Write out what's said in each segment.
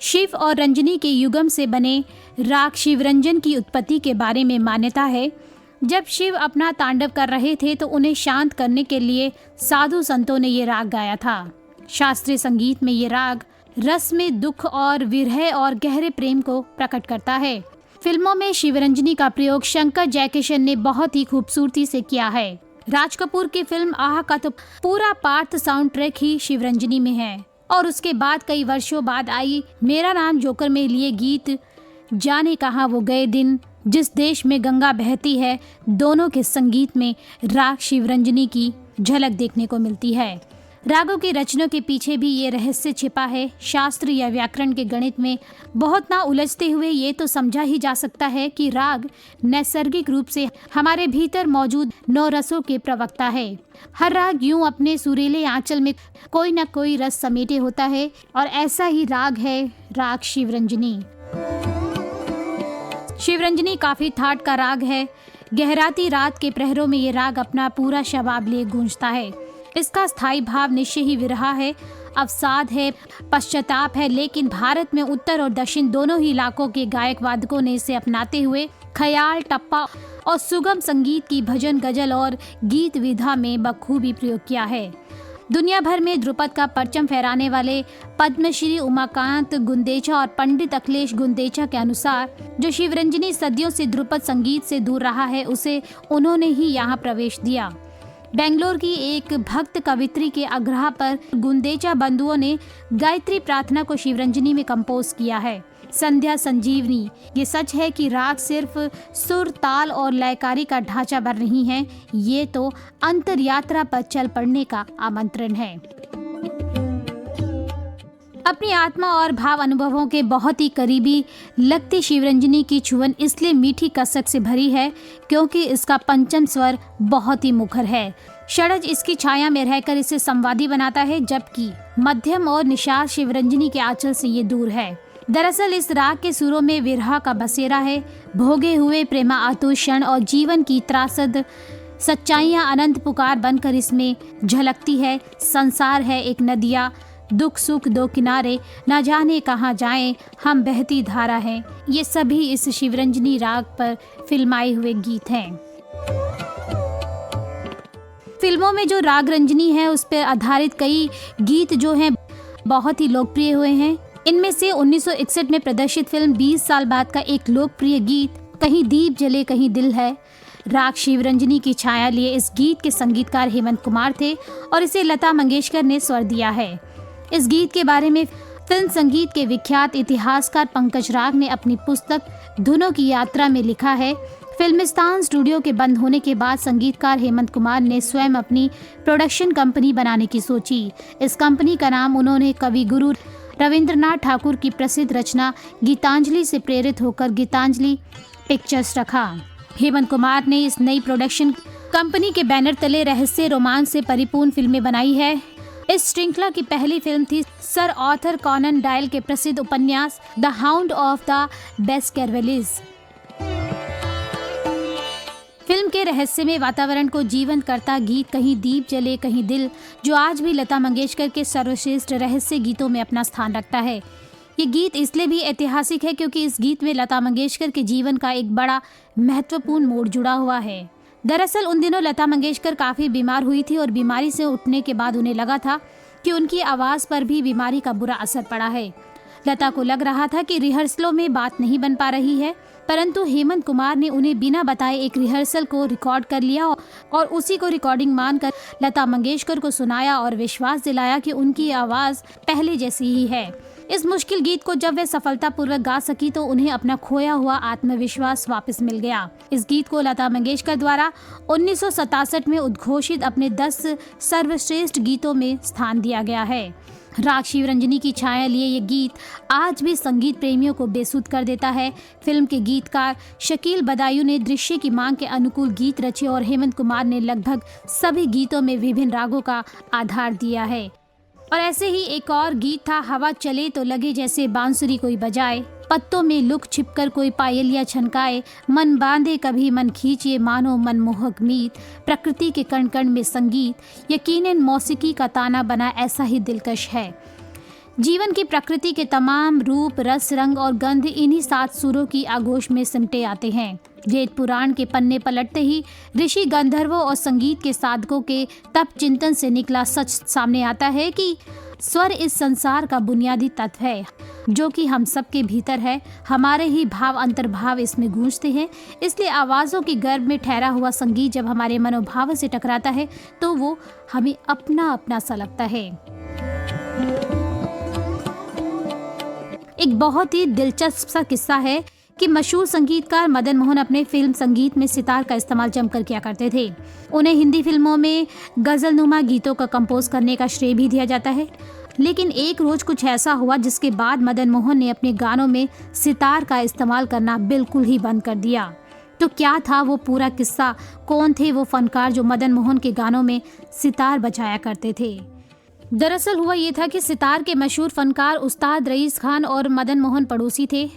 शिव और रंजनी के युगम से बने राग शिवरंजन की उत्पत्ति के बारे में मान्यता है। जब शिव अपना तांडव कर रहे थे तो उन्हें शांत करने के लिए साधु संतों ने ये राग गाया था। शास्त्रीय संगीत में ये राग रस में दुख और विरह और गहरे प्रेम को प्रकट करता है। फिल्मों में शिवरंजनी का प्रयोग शंकर जयकिशन ने बहुत ही खूबसूरती से किया है। राज कपूर की फिल्म आह का तो पूरा पार्थ साउंड ट्रैक ही शिवरंजनी में है और उसके बाद कई वर्षों बाद आई मेरा नाम जोकर में लिए गीत जाने कहाँ वो गए दिन, जिस देश में गंगा बहती है, दोनों के संगीत में राग शिवरंजनी की झलक देखने को मिलती है। रागों की रचना के पीछे भी ये रहस्य छिपा है। शास्त्र या व्याकरण के गणित में बहुत ना उलझते हुए ये तो समझा ही जा सकता है कि राग नैसर्गिक रूप से हमारे भीतर मौजूद 9 रसों के प्रवक्ता है। हर राग यूं अपने सुरीले आंचल में कोई न कोई रस समेटे होता है और ऐसा ही राग है राग शिवरंजनी। शिवरंजनी काफी ठाट का राग है। गहराती रात के प्रहरों में ये राग अपना पूरा शबाब लिए गूंजता है। इसका स्थायी भाव निश्चय ही विरह है, अवसाद है, पश्चाताप है, लेकिन भारत में उत्तर और दक्षिण दोनों ही इलाकों के गायक वादकों ने इसे अपनाते हुए ख्याल, टप्पा और सुगम संगीत की भजन, गजल और गीत विधा में बखूबी प्रयोग किया है। दुनिया भर में ध्रुपद का परचम फहराने वाले पद्मश्री उमाकांत गुंदेचा और पंडित अखिलेश गुंदेचा के अनुसार जो शिवरंजनी सदियों से ध्रुपद संगीत से दूर रहा है, उसे उन्होंने ही यहाँ प्रवेश दिया। बेंगलोर की एक भक्त कवित्री के आग्रह पर गुंदेचा बंधुओं ने गायत्री प्रार्थना को शिवरंजनी में कंपोज किया है। संध्या संजीवनी, ये सच है कि राग सिर्फ सुर, ताल और लयकारी का ढांचा भर नहीं है, ये तो अंतर यात्रा पर चल पड़ने का आमंत्रण है। अपनी आत्मा और भाव अनुभवों के बहुत ही करीबी लगती शिवरंजनी की छुअन इसलिए मीठी कसक से भरी है क्योंकि इसका पंचम स्वर बहुत ही मुखर है। षडज इसकी छाया में रहकर इसे संवादी बनाता है, जबकि मध्यम और निषाद शिवरंजनी के आंचल से ये दूर है। दरअसल इस राग के सुरों में विरह का बसेरा है। भोगे हुए प्रेमा आतुषण और जीवन की त्रासद सच्चाइयां अनंत पुकार बनकर इसमें झलकती है। संसार है एक नदिया, दुख सुख दो किनारे, न जाने कहाँ जाएं, हम बहती धारा हैं। ये सभी इस शिवरंजनी राग पर फिल्माए हुए गीत हैं। फिल्मों में जो राग रंजनी है उस पर आधारित कई गीत जो हैं बहुत ही लोकप्रिय हुए हैं। इनमें से 1961 में प्रदर्शित फिल्म 20 साल बाद का एक लोकप्रिय गीत कहीं दीप जले कहीं दिल है। राग शिवरंजनी की छाया लिए इस गीत के संगीतकार हेमंत कुमार थे और इसे लता मंगेशकर ने स्वर दिया है। इस गीत के बारे में फिल्म संगीत के विख्यात इतिहासकार पंकज राग ने अपनी पुस्तक धुनों की यात्रा में लिखा है। फिल्मिस्तान स्टूडियो के बंद होने के बाद संगीतकार हेमंत कुमार ने स्वयं अपनी प्रोडक्शन कंपनी बनाने की सोची। इस कंपनी का नाम उन्होंने कवि गुरु रविंद्रनाथ ठाकुर की प्रसिद्ध रचना गीतांजलि से प्रेरित होकर गीतांजलि पिक्चर्स रखा। हेमंत कुमार ने इस नई प्रोडक्शन कंपनी के बैनर तले रहस्य, रोमांस से परिपूर्ण फिल्में बनाई है। इस श्रृंखला की पहली फिल्म थी सर आर्थर कॉनन डॉयल के प्रसिद्ध उपन्यास the hound of the Baskervilles. Film के रहस्यमय वातावरण को जीवंत करता गीत कहीं दीप जले कहीं दिल, जो आज भी लता मंगेशकर के सर्वश्रेष्ठ रहस्य गीतों में अपना स्थान रखता है। ये गीत इसलिए भी ऐतिहासिक है क्योंकि इस गीत में लता मंगेशकर के जीवन का एक बड़ा महत्वपूर्ण मोड़ जुड़ा हुआ है। दरअसल उन दिनों लता मंगेशकर काफ़ी बीमार हुई थी और बीमारी से उठने के बाद उन्हें लगा था कि उनकी आवाज़ पर भी बीमारी का बुरा असर पड़ा है। लता को लग रहा था कि रिहर्सलों में बात नहीं बन पा रही है, परंतु हेमंत कुमार ने उन्हें बिना बताए एक रिहर्सल को रिकॉर्ड कर लिया और उसी को रिकॉर्डिंग मानकर लता मंगेशकर को सुनाया और विश्वास दिलाया कि उनकी आवाज़ पहले जैसी ही है। इस मुश्किल गीत को जब वे सफलतापूर्वक गा सकी तो उन्हें अपना खोया हुआ आत्मविश्वास वापस मिल गया। इस गीत को लता मंगेशकर द्वारा 1967 में उद्घोषित अपने 10 सर्वश्रेष्ठ गीतों में स्थान दिया गया है। राग शिवरंजनी की छाया लिए ये गीत आज भी संगीत प्रेमियों को बेसुध कर देता है। फिल्म के गीतकार शकील बदायूं ने दृश्य की मांग के अनुकूल गीत रचे और हेमंत कुमार ने लगभग सभी गीतों में विभिन्न रागों का आधार दिया है। और ऐसे ही एक और गीत था हवा चले तो लगे जैसे बांसुरी कोई बजाए। पत्तों में लुक छिपकर कोई पायलिया छनकाए, मन बांधे कभी मन खींचे मानो मनमोहक मीत, प्रकृति के कण कण में संगीत, यकीनन मौसीकी का ताना बना ऐसा ही दिलकश है। जीवन की प्रकृति के तमाम रूप, रस, रंग और गंध इन्हीं 7 सुरों की आगोश में सिमटे आते हैं। वेद पुराण के पन्ने पलटते ही ऋषि गंधर्वों और संगीत के साधकों के तप चिंतन से निकला सच सामने आता है कि स्वर इस संसार का बुनियादी तत्व है, जो कि हम सबके भीतर है। हमारे ही भाव अंतर्भाव इसमें गूंजते हैं। इसलिए आवाज़ों की गर्भ में ठहरा हुआ संगीत जब हमारे मनोभाव से टकराता है तो वो हमें अपना अपना सा लगता है। एक बहुत ही दिलचस्प सा किस्सा है कि मशहूर संगीतकार मदन मोहन अपने फिल्म संगीत में सितार का इस्तेमाल जमकर किया करते थे। उन्हें हिंदी फिल्मों में गजलनुमा गीतों का कंपोज करने का श्रेय भी दिया जाता है। लेकिन एक रोज कुछ ऐसा हुआ जिसके बाद मदन मोहन ने अपने गानों में सितार का इस्तेमाल करना बिल्कुल ही बंद कर दिया। तो क्या था वो पूरा किस्सा? कौन थे वो फनकार जो मदन मोहन के गानों में सितार बजाया करते थे? दरअसल हुआ ये था कि सितार के मशहूर फनकार उस्ताद रईस खान और मदन मोहन पड़ोसी थे।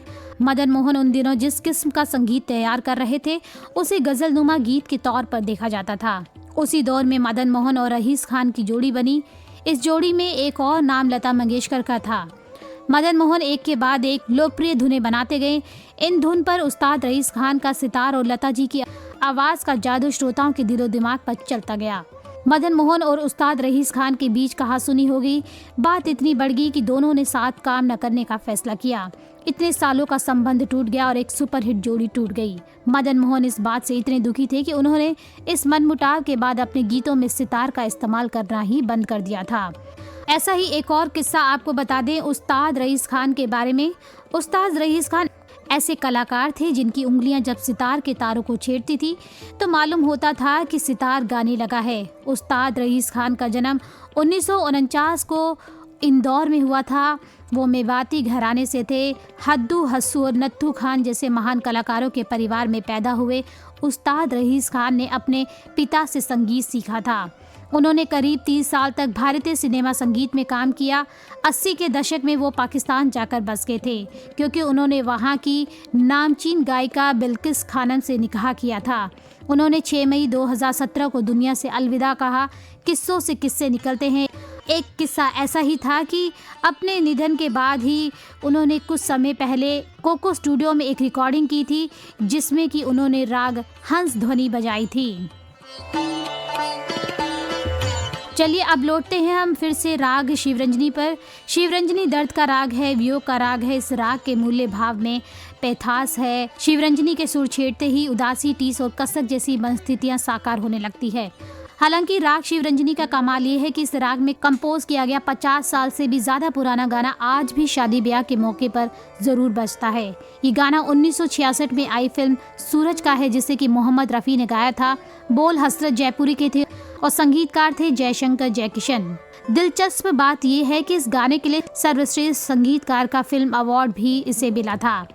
मदन मोहन उन दिनों जिस किस्म का संगीत तैयार कर रहे थे उसे गजलनुमा गीत के तौर पर देखा जाता था। उसी दौर में मदन मोहन और रईस खान की जोड़ी बनी। इस जोड़ी में एक और नाम लता मंगेशकर का था। मदन मोहन एक के बाद एक लोकप्रिय धुनें बनाते गए। इन धुन पर उस्ताद रईस खान का सितार और लता जी की आवाज का जादू श्रोताओं के दिलो दिमाग पर चलता गया। मदन मोहन और उस्ताद रईस खान के बीच कहासुनी हो गई। बात इतनी बढ़ गई कि दोनों ने साथ काम न करने का फैसला किया। इतने सालों का संबंध टूट गया और एक सुपरहिट जोड़ी टूट गई। मदन मोहन इस बात से इतने दुखी थे कि उन्होंने इस मनमुटाव के बाद अपने गीतों में सितार का इस्तेमाल करना ही बंद कर दिया था। ऐसा ही एक और किस्सा आपको बता दें उस्ताद रईस खान के बारे में। उस्ताद रईस खान ऐसे कलाकार थे जिनकी उंगलियां जब सितार के तारों को छेड़ती थी तो मालूम होता था कि सितार गाने लगा है। उस्ताद रईस खान का जन्म 1949 को इंदौर में हुआ था। वो मेवाती घराने से थे। हद्दू, हस्सू और नत्थू खान जैसे महान कलाकारों के परिवार में पैदा हुए उस्ताद रईस खान ने अपने पिता से संगीत सीखा था। उन्होंने करीब 30 साल तक भारतीय सिनेमा संगीत में काम किया। 80 के दशक में वो पाकिस्तान जाकर बस गए थे क्योंकि उन्होंने वहाँ की नामचीन गायिका बिल्किस खानम से निकाह किया था। उन्होंने 6 मई 2017 को दुनिया से अलविदा कहा। किस्सों से किस्से निकलते हैं। एक किस्सा ऐसा ही था कि अपने निधन के बाद ही उन्होंने कुछ समय पहले कोको स्टूडियो में एक रिकॉर्डिंग की थी जिसमें कि उन्होंने राग हंस ध्वनि बजाई थी। चलिए अब लौटते हैं हम फिर से राग शिवरंजनी पर। शिवरंजनी दर्द का राग है, वियोग का राग है। इस राग के मूल्य भाव में पैथास है। शिवरंजनी के सुर छेड़ते ही उदासी, टीस और कसक जैसी मनस्थितियां साकार होने लगती है। हालांकि राग शिवरंजनी का कमाल ये है कि इस राग में कंपोज किया गया 50 साल से भी ज्यादा पुराना गाना आज भी शादी ब्याह के मौके पर जरूर बजता है। ये गाना 1966 में आई फिल्म सूरज का है जिसे कि मोहम्मद रफ़ी ने गाया था। बोल हसरत जयपुरी के थे और संगीतकार थे जयशंकर जयकिशन। दिलचस्प बात यह है कि इस गाने के लिए सर्वश्रेष्ठ संगीतकार का फिल्म अवार्ड भी इसे मिला था।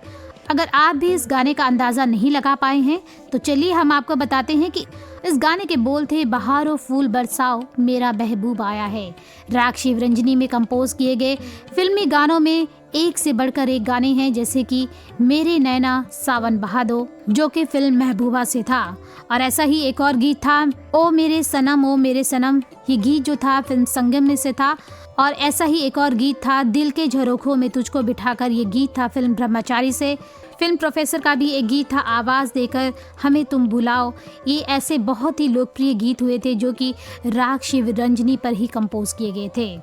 अगर आप भी इस गाने का अंदाजा नहीं लगा पाए हैं तो चलिए हम आपको बताते हैं कि इस गाने के बोल थे बहारो फूल बरसाओ मेरा महबूब आया है। राग शिवरंजनी में कंपोज किए गए फिल्मी गानों में एक से बढ़कर एक गाने हैं जैसे कि मेरे नैना सावन बहा दो जो कि फिल्म महबूबा से था। और ऐसा ही एक और गीत था ओ मेरे सनम। ये गीत जो था फिल्म संगम में से था। और ऐसा ही एक और गीत था दिल के झरोखों में तुझको बिठाकर। ये गीत था फिल्म ब्रह्मचारी से। फिल्म प्रोफेसर का भी एक गीत था आवाज़ देकर हमें तुम बुलाओ। ये ऐसे बहुत ही लोकप्रिय गीत हुए थे जो कि राग शिवरंजनी पर ही कंपोज किए गए थे।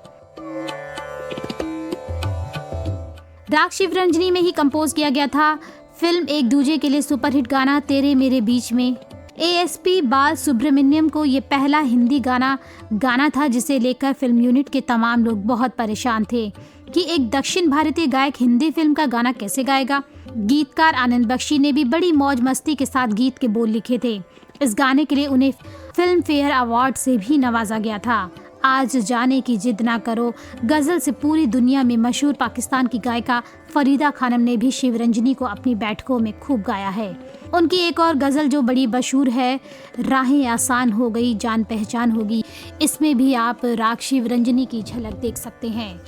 राग शिवरंजनी में ही कंपोज किया गया था फिल्म एक दूजे के लिए सुपरहिट गाना तेरे मेरे बीच में। एएसपी बाल सुब्रमण्यम को ये पहला हिंदी गाना था जिसे लेकर फिल्म यूनिट के तमाम लोग बहुत परेशान थे कि एक दक्षिण भारतीय गायक हिंदी फिल्म का गाना कैसे गाएगा। गीतकार आनंद बख्शी ने भी बड़ी मौज मस्ती के साथ गीत के बोल लिखे थे। इस गाने के लिए उन्हें फिल्म फेयर अवार्ड से भी नवाजा गया था। आज जाने की जिद ना करो गजल से पूरी दुनिया में मशहूर पाकिस्तान की गायिका फरीदा खानम ने भी शिवरंजनी को अपनी बैठकों में खूब गाया है। उनकी एक और गजल जो बड़ी मशहूर है राहें आसान हो गई जान पहचान होगी, इसमें भी आप राग शिवरंजनी की झलक देख सकते हैं।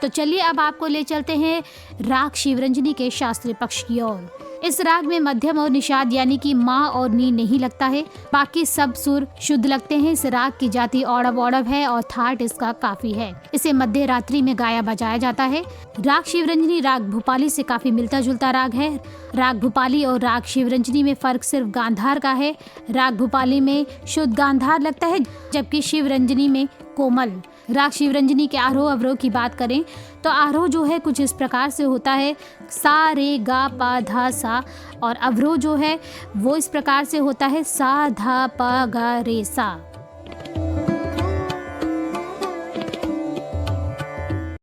तो चलिए अब आपको ले चलते हैं राग शिवरंजनी के शास्त्रीय पक्ष की ओर। इस राग में मध्यम और निषाद यानी कि माँ और नी नहीं लगता है, बाकी सब सुर शुद्ध लगते हैं। इस राग की जाति औड़व औड़व है और थाट इसका काफी है। इसे मध्य रात्रि में गाया बजाया जाता है। राग शिवरंजनी राग भूपाली से काफी मिलता जुलता राग है। राग भूपाली और राग शिवरंजनी में फर्क सिर्फ गांधार का है। राग भूपाली में शुद्ध गांधार लगता है, जबकि शिवरंजनी में कोमल। राग शिवरंजनी के आरोह अवरोह की बात करें तो आरोह जो है कुछ इस प्रकार से होता है, सा रे गा पा धा सा, और अवरोह जो है वो इस प्रकार से होता है, सा धा पा गा रे सा।